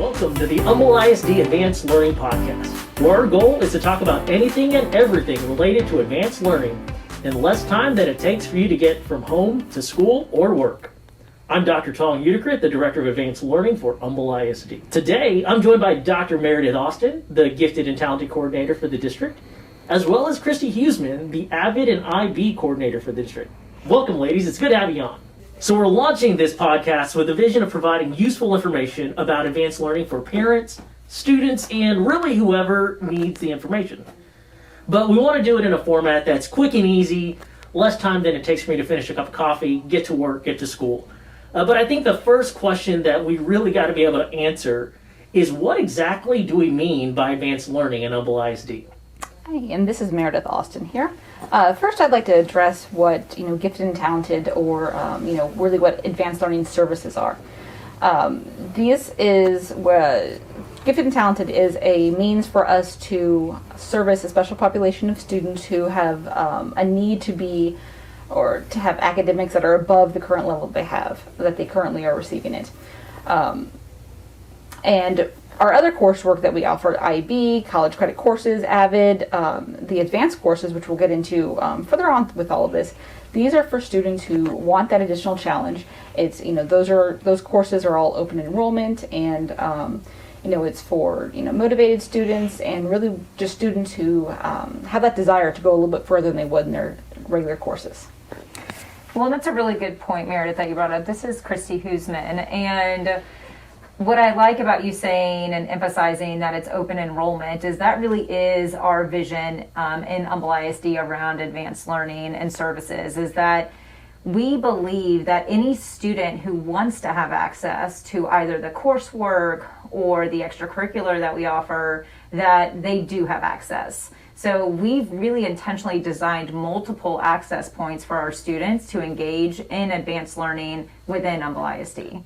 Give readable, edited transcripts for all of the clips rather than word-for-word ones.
Welcome to the Humble ISD Advanced Learning Podcast, where our goal is to talk about anything and everything related to advanced learning in less time than it takes for you to get from home to school or work. I'm Dr. Tong Uticrit, the Director of Advanced Learning for Humble ISD. Today, I'm joined by Dr. Meredith Austin, the Gifted and Talented Coordinator for the district, as well as Christy Huseman, the AVID and IB Coordinator for the district. Welcome, ladies. It's good to have you on. So we're launching this podcast with a vision of providing useful information about advanced learning for parents, students, and really whoever needs the information. But we want to do it in a format that's quick and easy, less time than it takes for me to finish a cup of coffee, get to work, get to school. But I think the first question that we really got to be able to answer is, what exactly do we mean by advanced learning in Humble ISD? Hi, and this is Meredith Austin here. First, I'd like to address what gifted and talented, or really what advanced learning services are. This is where gifted and talented is a means for us to service a special population of students who have a need to be, or to have academics that are above the current level that they currently are receiving it. And our other coursework that we offer, IB, college credit courses, AVID, the advanced courses, which we'll get into further on with all of this, these are for students who want that additional challenge. It's, those courses are all open enrollment, and it's for motivated students, and really just students who have that desire to go a little bit further than they would in their regular courses. Well, that's a really good point, Meredith, that you brought up. This is Christy Huseman, and what I like about you saying and emphasizing that it's open enrollment is that really is our vision in Humble ISD around advanced learning and services, is that we believe that any student who wants to have access to either the coursework or the extracurricular that we offer, that they do have access. So we've really intentionally designed multiple access points for our students to engage in advanced learning within Humble ISD.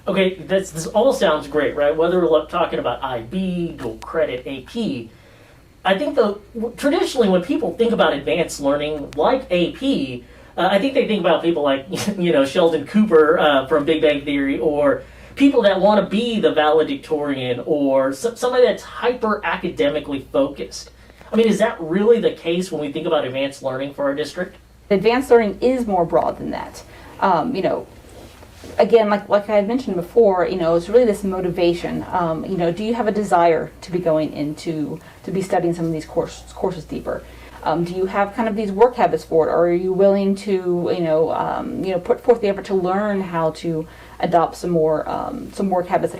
Okay, this all sounds great, right? Whether we're talking about IB, dual credit, AP, I think traditionally when people think about advanced learning like AP, I think they think about people like Sheldon Cooper from Big Bang Theory, or people that want to be the valedictorian, or somebody that's hyper academically focused. I mean, is that really the case when we think about advanced learning for our district? Advanced learning is more broad than that. Again, like I had mentioned before, it's really this motivation. Do you have a desire to be going into, to be studying some of these courses deeper? Do you have kind of these work habits for it, or are you willing to, put forth the effort to learn how to adopt some work habits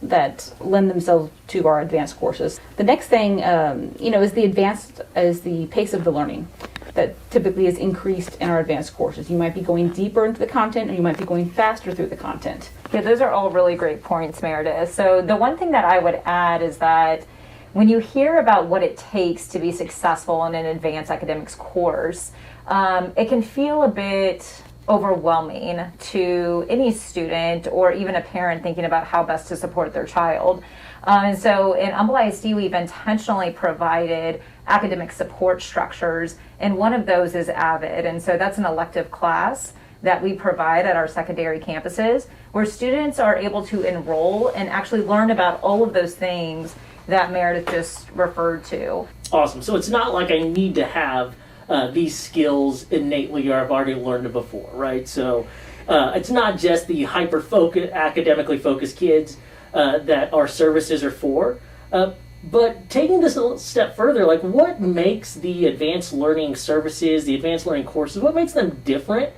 that lend themselves to our advanced courses? The next thing, is the pace of the learning that typically is increased in our advanced courses. You might be going deeper into the content, or you might be going faster through the content. Yeah, those are all really great points, Meredith. So the one thing that I would add is that when you hear about what it takes to be successful in an advanced academics course, it can feel a bit overwhelming to any student or even a parent thinking about how best to support their child. And so in Humble ISD, we've intentionally provided academic support structures, and one of those is AVID. And so that's an elective class that we provide at our secondary campuses, where students are able to enroll and actually learn about all of those things that Meredith just referred to. Awesome. So it's not like I need to have these skills innately, or I've already learned it before, right? So it's not just the academically focused kids that our services are for. But taking this a step further, like, what makes the advanced learning services, the advanced learning courses, what makes them different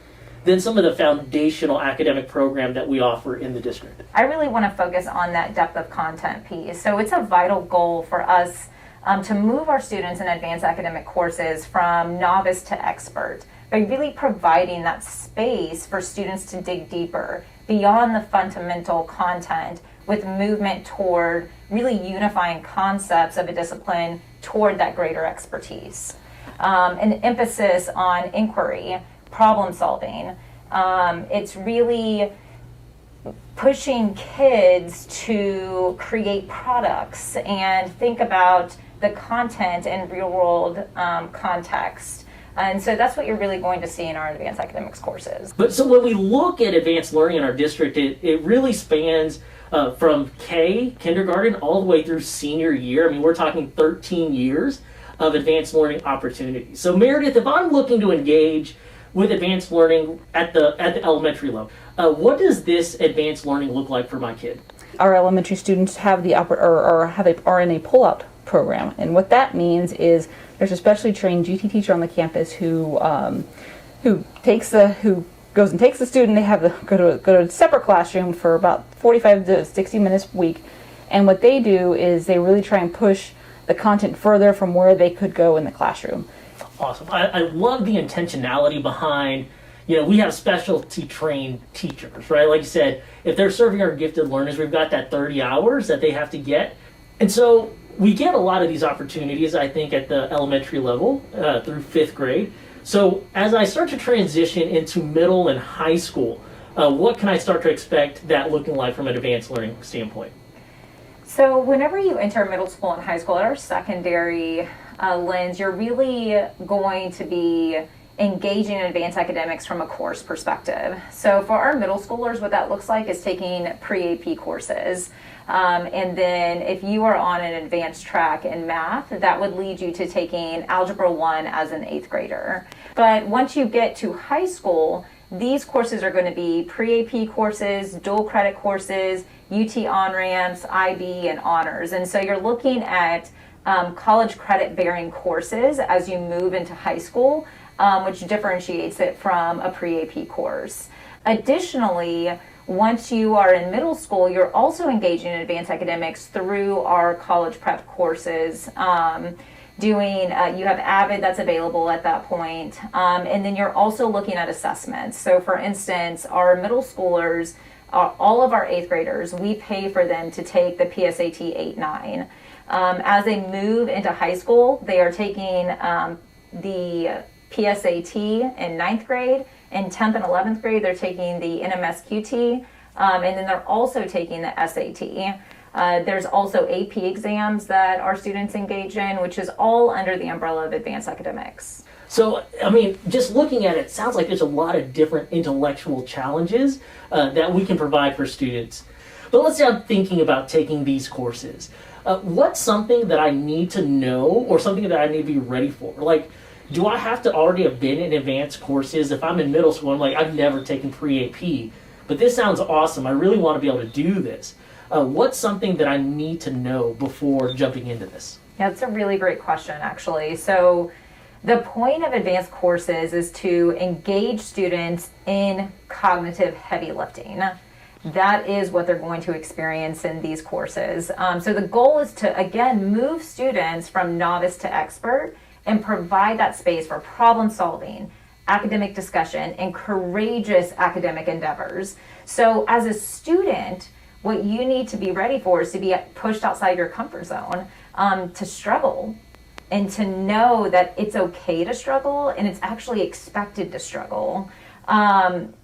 than some of the foundational academic program that we offer in the district? I really want to focus on that depth of content piece. So it's a vital goal for us to move our students in advanced academic courses from novice to expert, by really providing that space for students to dig deeper beyond the fundamental content, with movement toward really unifying concepts of a discipline toward that greater expertise. An emphasis on inquiry, problem solving. It's really pushing kids to create products and think about the content in real world context. And so that's what you're really going to see in our advanced academics courses. But so when we look at advanced learning in our district, it really spans from kindergarten, all the way through senior year. I mean, we're talking 13 years of advanced learning opportunities. So Meredith, if I'm looking to engage with advanced learning at the elementary level, what does this advanced learning look like for my kid? Our elementary students have are in a pull-out program, and what that means is there's a specially trained GT teacher on the campus who goes and takes the student. They have go to a separate classroom for about 45 to 60 minutes a week, and what they do is they really try and push the content further from where they could go in the classroom. Awesome. I love the intentionality behind, we have specialty trained teachers, right? Like you said, if they're serving our gifted learners, we've got that 30 hours that they have to get. And so we get a lot of these opportunities, I think, at the elementary level through 5th grade. So as I start to transition into middle and high school, what can I start to expect that looking like from an advanced learning standpoint? So whenever you enter middle school and high school, at our secondary lens, you're really going to be engaging in advanced academics from a course perspective. So for our middle schoolers, what that looks like is taking pre-AP courses. And then if you are on an advanced track in math, that would lead you to taking Algebra 1 as an 8th grader. But once you get to high school, these courses are going to be pre-AP courses, dual credit courses, UT on-ramps, IB, and honors. And so you're looking at college credit bearing courses as you move into high school, which differentiates it from a pre-AP course. Additionally, once you are in middle school, you're also engaging in advanced academics through our college prep courses. You have AVID that's available at that point. And then you're also looking at assessments. So for instance, our middle schoolers, all of our 8th graders, we pay for them to take the PSAT 8-9. As they move into high school, they are taking the PSAT in 9th grade. In 10th and 11th grade, they're taking the NMSQT, and then they're also taking the SAT. There's also AP exams that our students engage in, which is all under the umbrella of advanced academics. So, I mean, just looking at it, sounds like there's a lot of different intellectual challenges that we can provide for students. But let's say I'm thinking about taking these courses. What's something that I need to know or something that I need to be ready for? Like, do I have to already have been in advanced courses? If I'm in middle school, I'm like, I've never taken pre-AP, but this sounds awesome. I really want to be able to do this. What's something that I need to know before jumping into this? Yeah, that's a really great question, actually. So the point of advanced courses is to engage students in cognitive heavy lifting. That is what they're going to experience in these courses. So the goal is to, again, move students from novice to expert and provide that space for problem solving, academic discussion, and courageous academic endeavors. So as a student, what you need to be ready for is to be pushed outside your comfort zone, to struggle, and to know that it's okay to struggle and it's actually expected to struggle.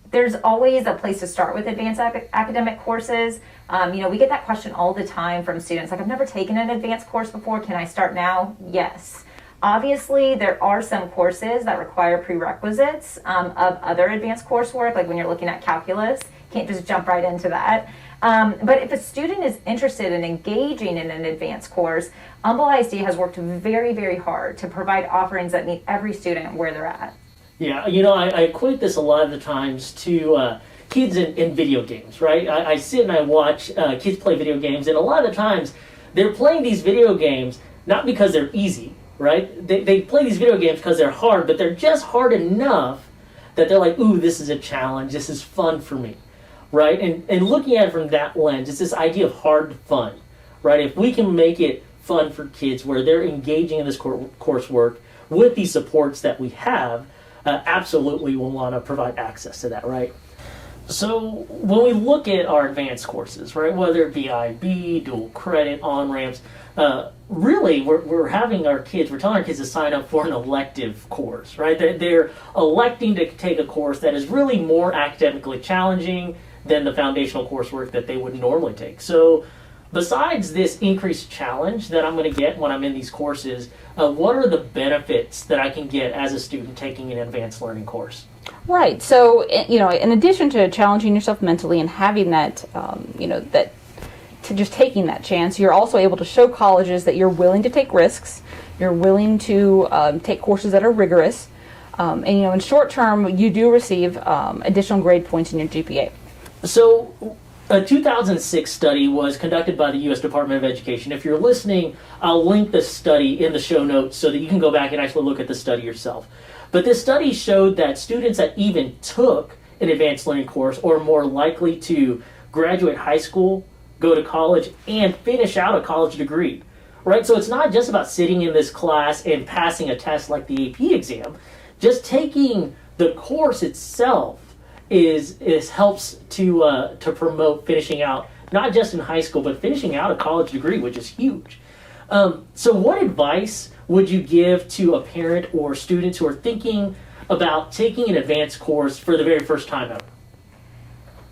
There's always a place to start with advanced academic courses. We get that question all the time from students, like, I've never taken an advanced course before, can I start now? Yes. Obviously, there are some courses that require prerequisites of other advanced coursework, like when you're looking at calculus, you can't just jump right into that. But if a student is interested in engaging in an advanced course, Humble ISD has worked very, very hard to provide offerings that meet every student where they're at. Yeah, I equate this a lot of the times to kids in video games, right? I sit and I watch kids play video games, and a lot of the times they're playing these video games not because they're easy, right? They play these video games because they're hard, but they're just hard enough that they're like, ooh, this is a challenge, this is fun for me, right? And looking at it from that lens, it's this idea of hard fun, right? If we can make it fun for kids where they're engaging in this coursework with these supports that we have, absolutely we'll want to provide access to that, right? So when we look at our advanced courses, right, whether it be IB, dual credit, on-ramps, really we're having our kids, we're telling our kids to sign up for an elective course, right? They're electing to take a course that is really more academically challenging than the foundational coursework that they would normally take. So besides this increased challenge that I'm going to get when I'm in these courses, what are the benefits that I can get as a student taking an advanced learning course? Right. So, in addition to challenging yourself mentally and having that, that to just taking that chance, you're also able to show colleges that you're willing to take risks, you're willing to take courses that are rigorous, and in short term, you do receive additional grade points in your GPA. So, a 2006 study was conducted by the U.S. Department of Education. If you're listening, I'll link the study in the show notes so that you can go back and actually look at the study yourself. But this study showed that students that even took an advanced learning course are more likely to graduate high school, go to college, and finish out a college degree. Right? So it's not just about sitting in this class and passing a test like the AP exam. Just taking the course itself is helps to promote finishing out, not just in high school, but finishing out a college degree, which is huge. So what advice would you give to a parent or students who are thinking about taking an advanced course for the very first time ever?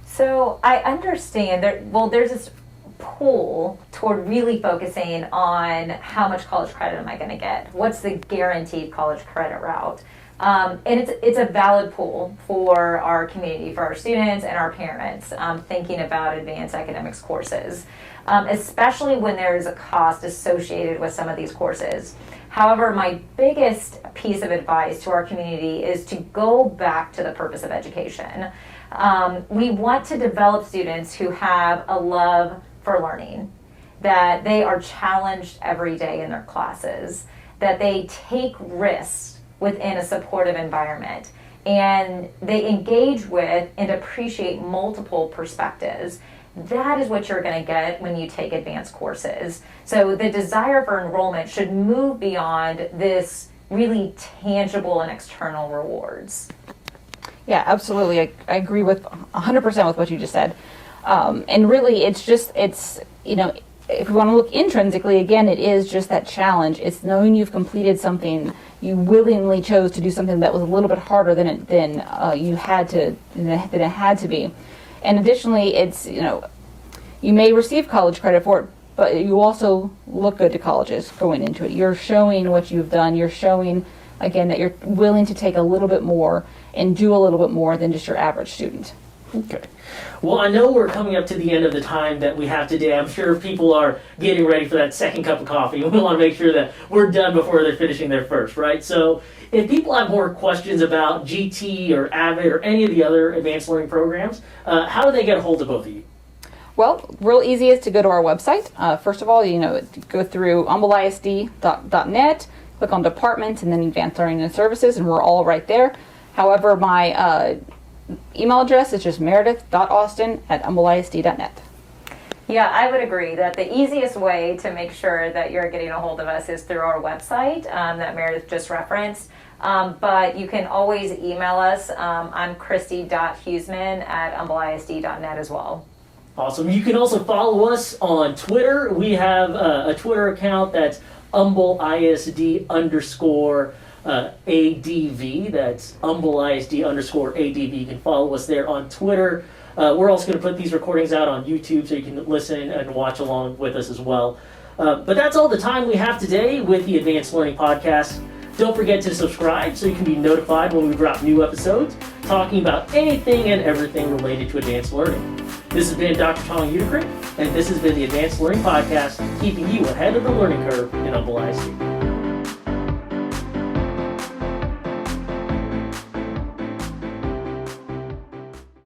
So I understand there's this pull toward really focusing on how much college credit am I going to get? What's the guaranteed college credit route? And it's a valid pull for our community, for our students and our parents thinking about advanced academics courses, especially when there is a cost associated with some of these courses. However, my biggest piece of advice to our community is to go back to the purpose of education. We want to develop students who have a love for learning, that they are challenged every day in their classes, that they take risks within a supportive environment, and they engage with and appreciate multiple perspectives. That is what you're going to get when you take advanced courses. So the desire for enrollment should move beyond this really tangible and external rewards. Yeah, absolutely. I agree with 100% with what you just said. And really, if we want to look intrinsically, again, it is just that challenge. It's knowing you've completed something. You willingly chose to do something that was a little bit harder than it had to be. And additionally, it's, you may receive college credit for it, but you also look good to colleges going into it. You're showing what you've done. You're showing, again, that you're willing to take a little bit more and do a little bit more than just your average student. Okay. Well, I know we're coming up to the end of the time that we have today. I'm sure people are getting ready for that second cup of coffee. We want to make sure that we're done before they're finishing their first, right? So if people have more questions about GT or AVID or any of the other advanced learning programs, how do they get a hold of both of you? Well, real easy is to go to our website. First of all, go through humbleisd.net, click on departments, and then advanced learning and services, and we're all right there. However, my email address is just meredith.austin@humbleisd.net. Yeah, I would agree that the easiest way to make sure that you're getting a hold of us is through our website that Meredith just referenced. But you can always email us. I'm christy.huseman@humbleisd.net as well. Awesome. You can also follow us on Twitter. We have a Twitter account that's Humble ISD _ ADV. That's Humble ISD _ ADV. You can follow us there on Twitter. We're also going to put these recordings out on YouTube so you can listen and watch along with us as well. But that's all the time we have today with the Advanced Learning Podcast. Don't forget to subscribe so you can be notified when we drop new episodes talking about anything and everything related to advanced learning. This has been Dr. Tom Uticrit, and this has been the Advanced Learning Podcast, keeping you ahead of the learning curve in Humble ISD.